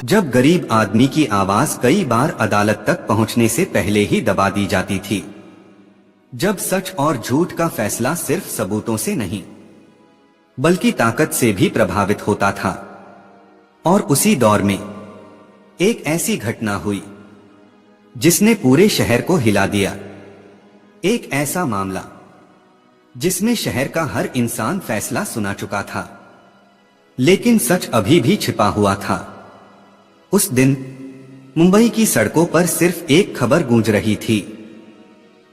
जब गरीब आदमी की आवाज कई बार अदालत तक पहुंचने से पहले ही दबा दी जाती थी। जब सच और झूठ का फैसला सिर्फ सबूतों से नहीं बल्कि ताकत से भी प्रभावित होता था। और उसी दौर में एक ऐसी घटना हुई जिसने पूरे शहर को हिला दिया। एक ऐसा मामला जिसमें शहर का हर इंसान फैसला सुना चुका था, लेकिन सच अभी भी छिपा हुआ था। उस दिन मुंबई की सड़कों पर सिर्फ एक खबर गूंज रही थी,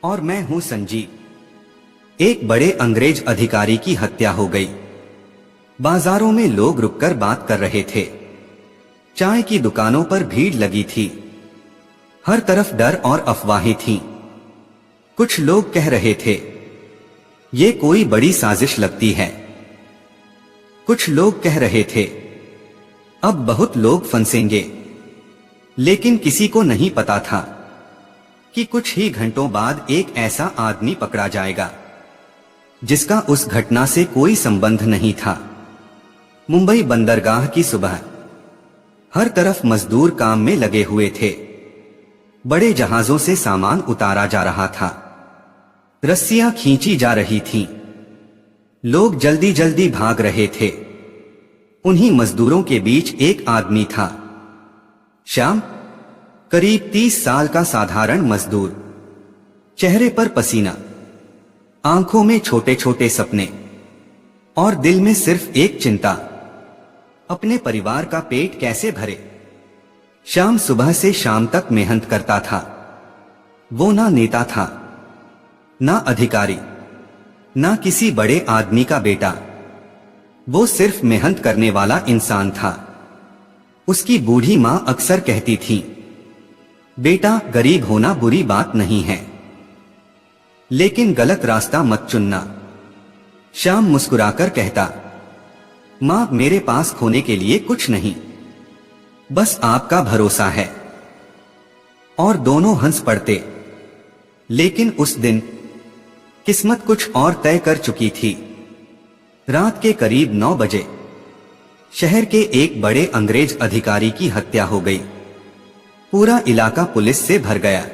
और मैं हूं संजीव। एक बड़े अंग्रेज अधिकारी की हत्या हो गई। बाजारों में लोग रुककर बात कर रहे थे। चाय की दुकानों पर भीड़ लगी थी। हर तरफ डर और अफवाहें थीं। कुछ लोग कह रहे थे, ये कोई बड़ी साजिश लगती है। कुछ लोग कह रहे थे, अब बहुत लोग फंसेंगे। लेकिन किसी को नहीं पता था कि कुछ ही घंटों बाद एक ऐसा आदमी पकड़ा जाएगा जिसका उस घटना से कोई संबंध नहीं था। मुंबई बंदरगाह की सुबह। हर तरफ मजदूर काम में लगे हुए थे। बड़े जहाजों से सामान उतारा जा रहा था। रस्सियां खींची जा रही थीं। लोग जल्दी जल्दी भाग रहे थे। उन्हीं मजदूरों के बीच एक आदमी था, श्याम, करीब 30 साल का साधारण मजदूर। चेहरे पर पसीना, आंखों में छोटे छोटे सपने और दिल में सिर्फ एक चिंता, अपने परिवार का पेट कैसे भरे। श्याम सुबह से शाम तक मेहनत करता था। वो ना नेता था, ना अधिकारी, ना किसी बड़े आदमी का बेटा। वो सिर्फ मेहनत करने वाला इंसान था। उसकी बूढ़ी मां अक्सर कहती थी, बेटा, गरीब होना बुरी बात नहीं है, लेकिन गलत रास्ता मत चुनना। श्याम मुस्कुराकर कहता, मां, मेरे पास खोने के लिए कुछ नहीं, बस आपका भरोसा है। और दोनों हंस पड़ते। लेकिन उस दिन किस्मत कुछ और तय कर चुकी थी। रात के करीब 9 बजे शहर के एक बड़े अंग्रेज अधिकारी की हत्या हो गई। पूरा इलाका पुलिस से भर गया।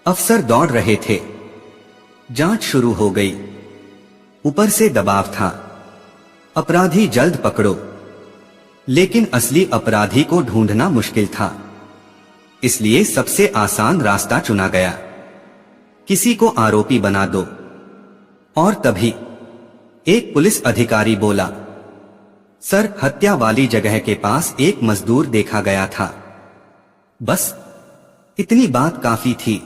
अफसर दौड़ रहे थे। जांच शुरू हो गई। ऊपर से दबाव था, अपराधी जल्द पकड़ो। लेकिन असली अपराधी को ढूंढना मुश्किल था। इसलिए सबसे आसान रास्ता चुना गया, किसी को आरोपी बना दो। और तभी एक पुलिस अधिकारी बोला, सर, हत्या वाली जगह के पास एक मजदूर देखा गया था। बस इतनी बात काफी थी।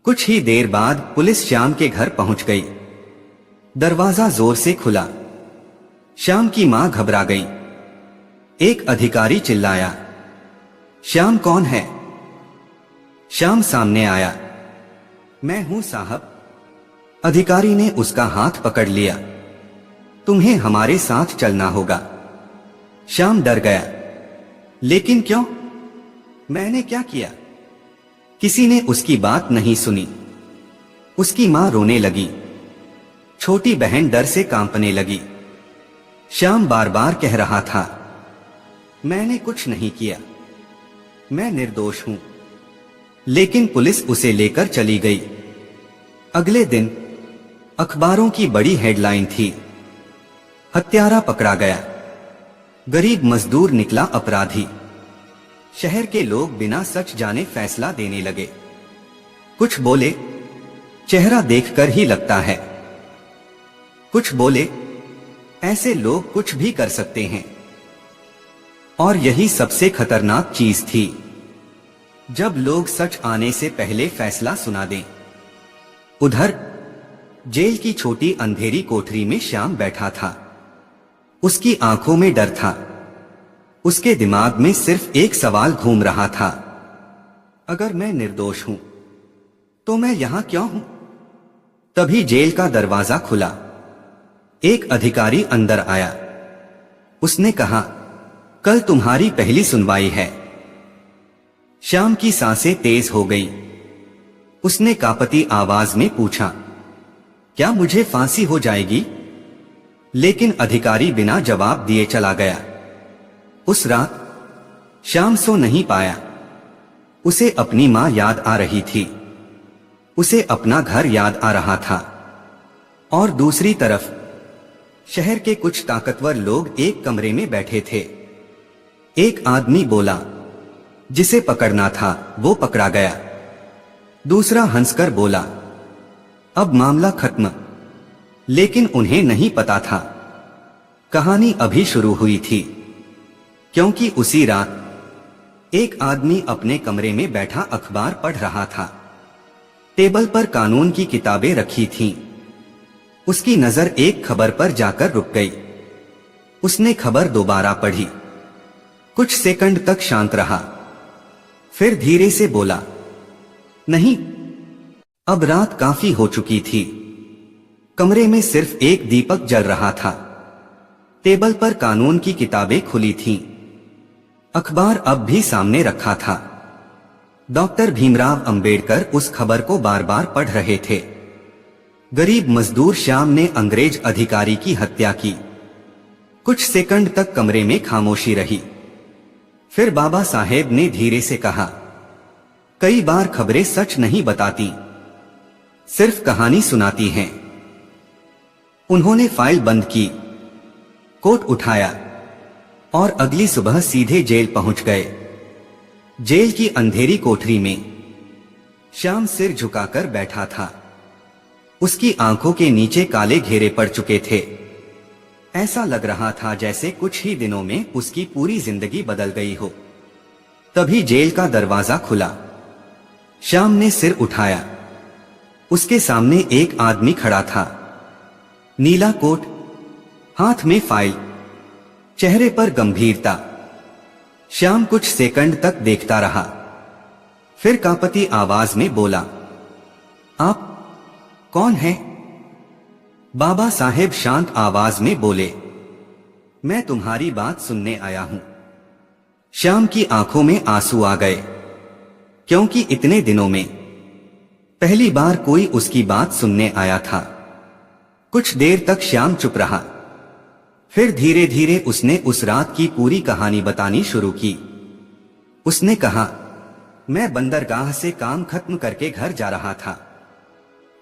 कुछ ही देर बाद पुलिस श्याम के घर पहुंच गई। दरवाजा जोर से खुला। श्याम की मां घबरा गई। एक अधिकारी चिल्लाया, श्याम कौन है? श्याम सामने आया। मैं हूं साहब। अधिकारी ने उसका हाथ पकड़ लिया। तुम्हें हमारे साथ चलना होगा। श्याम डर गया। लेकिन क्यों? मैंने क्या किया? किसी ने उसकी बात नहीं सुनी। उसकी मां रोने लगी। छोटी बहन डर से कांपने लगी। श्याम बार बार कह रहा था, मैंने कुछ नहीं किया, मैं निर्दोष हूं। लेकिन पुलिस उसे लेकर चली गई। अगले दिन अखबारों की बड़ी हेडलाइन थी, हत्यारा पकड़ा गया, गरीब मजदूर निकला अपराधी। शहर के लोग बिना सच जाने फैसला देने लगे। कुछ बोले, चेहरा देखकर ही लगता है। कुछ बोले, ऐसे लोग कुछ भी कर सकते हैं। और यही सबसे खतरनाक चीज थी, जब लोग सच आने से पहले फैसला सुना दें। उधर जेल की छोटी अंधेरी कोठरी में श्याम बैठा था। उसकी आंखों में डर था। उसके दिमाग में सिर्फ एक सवाल घूम रहा था, अगर मैं निर्दोष हूं तो मैं यहां क्यों हूं? तभी जेल का दरवाजा खुला। एक अधिकारी अंदर आया। उसने कहा, कल तुम्हारी पहली सुनवाई है। श्याम की सांसें तेज हो गई। उसने कांपती आवाज में पूछा, क्या मुझे फांसी हो जाएगी? लेकिन अधिकारी बिना जवाब दिए चला गया। उस रात श्याम सो नहीं पाया। उसे अपनी माँ याद आ रही थी, उसे अपना घर याद आ रहा था। और दूसरी तरफ शहर के कुछ ताकतवर लोग एक कमरे में बैठे थे। एक आदमी बोला, जिसे पकड़ना था वो पकड़ा गया। दूसरा हंसकर बोला, अब मामला खत्म। लेकिन उन्हें नहीं पता था, कहानी अभी शुरू हुई थी। क्योंकि उसी रात एक आदमी अपने कमरे में बैठा अखबार पढ़ रहा था। टेबल पर कानून की किताबें रखी थीं। उसकी नजर एक खबर पर जाकर रुक गई। उसने खबर दोबारा पढ़ी। कुछ सेकंड तक शांत रहा, फिर धीरे से बोला, नहीं, अब रात काफी हो चुकी थी। कमरे में सिर्फ एक दीपक जल रहा था। टेबल पर कानून की किताबें खुली थीं। अखबार अब भी सामने रखा था। डॉक्टर भीमराव अंबेडकर उस खबर को बार बार पढ़ रहे थे। गरीब मजदूर श्याम ने अंग्रेज अधिकारी की हत्या की। कुछ सेकंड तक कमरे में खामोशी रही। फिर बाबा साहेब ने धीरे से कहा, कई बार खबरें सच नहीं बताती, सिर्फ कहानी सुनाती हैं। उन्होंने फाइल बंद की, कोट उठाया और अगली सुबह सीधे जेल पहुंच गए। जेल की अंधेरी कोठरी में श्याम सिर झुकाकर बैठा था। उसकी आंखों के नीचे काले घेरे पड़ चुके थे। ऐसा लग रहा था जैसे कुछ ही दिनों में उसकी पूरी जिंदगी बदल गई हो। तभी जेल का दरवाजा खुला। श्याम ने सिर उठाया। उसके सामने एक आदमी खड़ा था। नीला कोट, हाथ में फाइल, चेहरे पर गंभीरता। श्याम कुछ सेकंड तक देखता रहा, फिर कांपती आवाज में बोला, आप कौन हैं? बाबा साहेब शांत आवाज में बोले, मैं तुम्हारी बात सुनने आया हूं। श्याम की आंखों में आंसू आ गए, क्योंकि इतने दिनों में पहली बार कोई उसकी बात सुनने आया था। कुछ देर तक श्याम चुप रहा, फिर धीरे धीरे उसने उस रात की पूरी कहानी बतानी शुरू की। उसने कहा, मैं बंदरगाह से काम खत्म करके घर जा रहा था।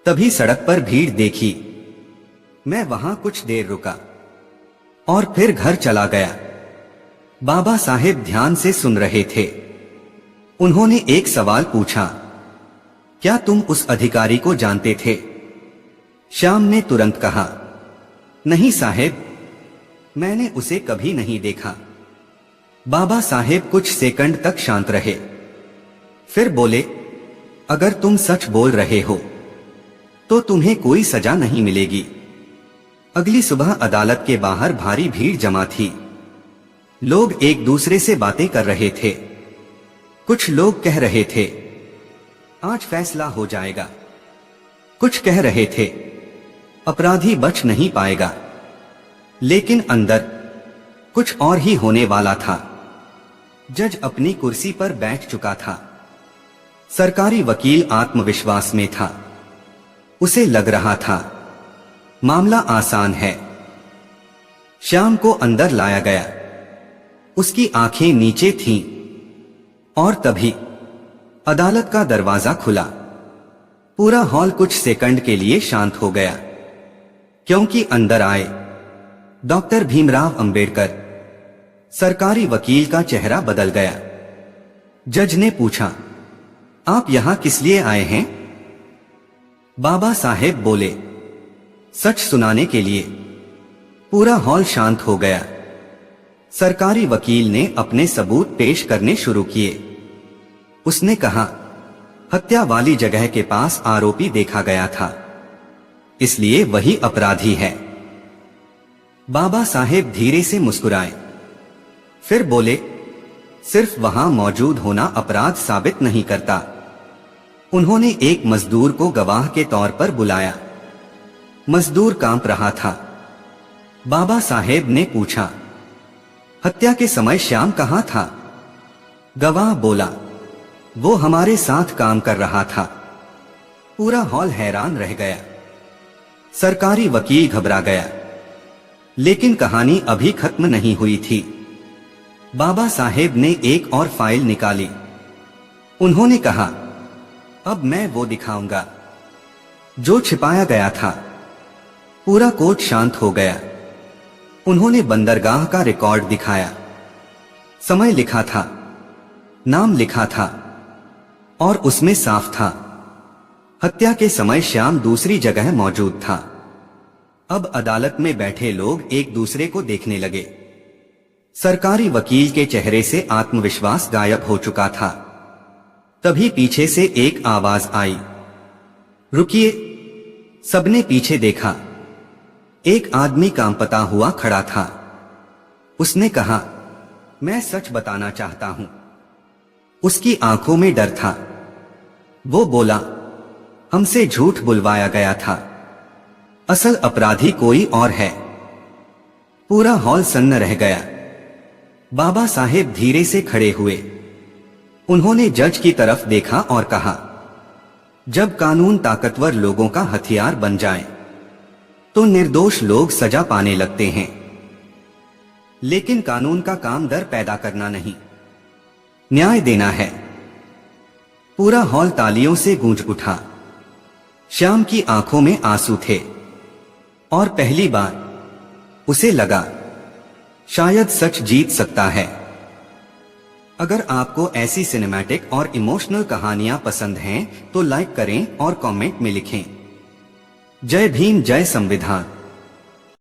तभी सड़क पर भीड़ देखी। मैं वहां कुछ देर रुका और फिर घर चला गया। बाबा साहेब ध्यान से सुन रहे थे। उन्होंने एक सवाल पूछा, क्या तुम उस अधिकारी को जानते थे? श्याम ने तुरंत कहा, नहीं साहेब, मैंने उसे कभी नहीं देखा। बाबा साहेब कुछ सेकंड तक शांत रहे, फिर बोले, अगर तुम सच बोल रहे हो तो तुम्हें कोई सजा नहीं मिलेगी। अगली सुबह अदालत के बाहर भारी भीड़ जमा थी। लोग एक दूसरे से बातें कर रहे थे। कुछ लोग कह रहे थे, आज फैसला हो जाएगा। कुछ कह रहे थे, अपराधी बच नहीं पाएगा। लेकिन अंदर कुछ और ही होने वाला था। जज अपनी कुर्सी पर बैठ चुका था। सरकारी वकील आत्मविश्वास में था। उसे लग रहा था मामला आसान है। श्याम को अंदर लाया गया। उसकी आंखें नीचे थीं और तभी अदालत का दरवाजा खुला। पूरा हॉल कुछ सेकंड के लिए शांत हो गया, क्योंकि अंदर आए डॉक्टर भीमराव अंबेडकर। सरकारी वकील का चेहरा बदल गया। जज ने पूछा, आप यहां किस लिए आए हैं? बाबा साहेब बोले, सच सुनाने के लिए। पूरा हॉल शांत हो गया। सरकारी वकील ने अपने सबूत पेश करने शुरू किए। उसने कहा, हत्या वाली जगह के पास आरोपी देखा गया था, इसलिए वही अपराधी है। बाबा साहेब धीरे से मुस्कुराए, फिर बोले, सिर्फ वहां मौजूद होना अपराध साबित नहीं करता। उन्होंने एक मजदूर को गवाह के तौर पर बुलाया। मजदूर कांप रहा था। बाबा साहेब ने पूछा, हत्या के समय श्याम कहां था? गवाह बोला, वो हमारे साथ काम कर रहा था। पूरा हॉल हैरान रह गया। सरकारी वकील घबरा गया, लेकिन कहानी अभी खत्म नहीं हुई थी। बाबा साहेब ने एक और फाइल निकाली। उन्होंने कहा, अब मैं वो दिखाऊंगा जो छिपाया गया था। पूरा कोर्ट शांत हो गया। उन्होंने बंदरगाह का रिकॉर्ड दिखाया। समय लिखा था, नाम लिखा था और उसमें साफ था, हत्या के समय श्याम दूसरी जगह मौजूद था। अब अदालत में बैठे लोग एक दूसरे को देखने लगे। सरकारी वकील के चेहरे से आत्मविश्वास गायब हो चुका था। तभी पीछे से एक आवाज आई, रुकिए। सबने पीछे देखा। एक आदमी कांपता हुआ खड़ा था। उसने कहा, मैं सच बताना चाहता हूं। उसकी आंखों में डर था। वो बोला, हमसे झूठ बुलवाया गया था, असल अपराधी कोई और है। पूरा हॉल सन्न रह गया। बाबा साहेब धीरे से खड़े हुए। उन्होंने जज की तरफ देखा और कहा, जब कानून ताकतवर लोगों का हथियार बन जाए तो निर्दोष लोग सजा पाने लगते हैं। लेकिन कानून का काम डर पैदा करना नहीं, न्याय देना है। पूरा हॉल तालियों से गूंज उठा। श्याम की आंखों में आंसू थे और पहली बार उसे लगा, शायद सच जीत सकता है। अगर आपको ऐसी सिनेमैटिक और इमोशनल कहानियां पसंद हैं तो लाइक करें और कमेंट में लिखें। जय भीम, जय संविधान।